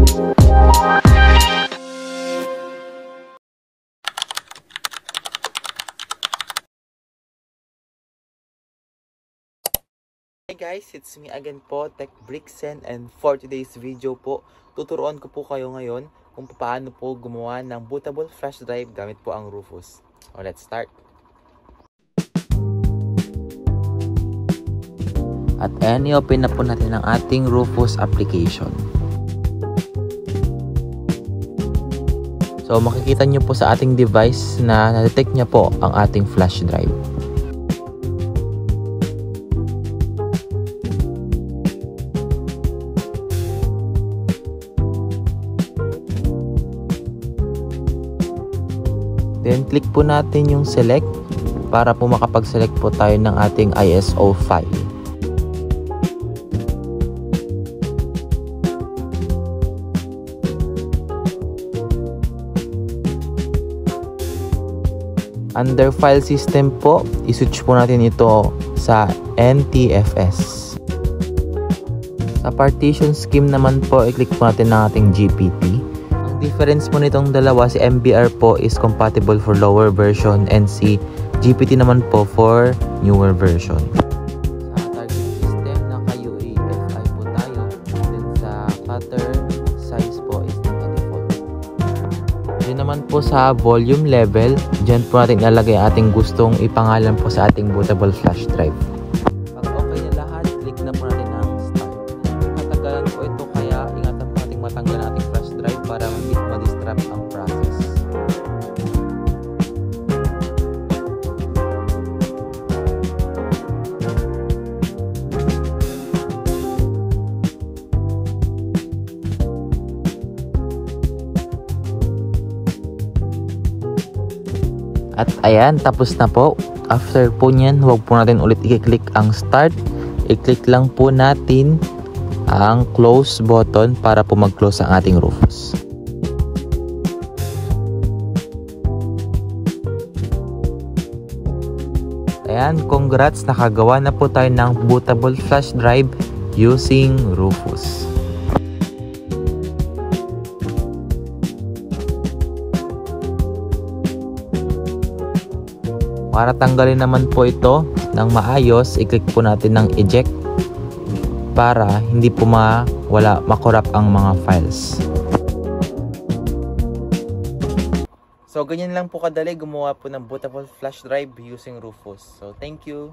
Hey guys, it's me again po, Tech Brixen, and for today's video po, tuturuan ko po kayo ngayon kung paano po gumawa ng bootable flash drive gamit po ang Rufus. So let's start! At ayan, i-open na po natin ang ating Rufus application. So makikita nyo po sa ating device na na-detect niya po ang ating flash drive. Then, click po natin yung select para po makapag-select po tayo ng ating ISO file. Under file system po, i-switch po natin ito sa NTFS. Sa partition scheme naman po, i-click po natin ng ating GPT. Difference mo nitong dalawa, si MBR po is compatible for lower version and si GPT naman po for newer version. Sa targeting system, naka-UEFI po tayo. Then sa cutter size po is naka-default. Then naman po sa volume level, dyan po natin ilalagay ating gustong ipangalan po sa ating bootable flash drive. Pag okay na lahat, click na po natin ang start. Matagalan po ito, kaya ingatan po natin matanggal nating flash drive para ma-distract ang process. At ayan, tapos na po. After po nyan, huwag po natin ulit i-click ang start. I-click lang po natin ang close button para po mag-close ang ating Rufus. Ayan, congrats, nakagawa na po tayo ng bootable flash drive using Rufus. Para tanggalin naman po ito ng maayos, i-click po natin ng eject para hindi po makorrupt ang mga files. So ganyan lang po kadali gumawa po ng bootable flash drive using Rufus. So thank you.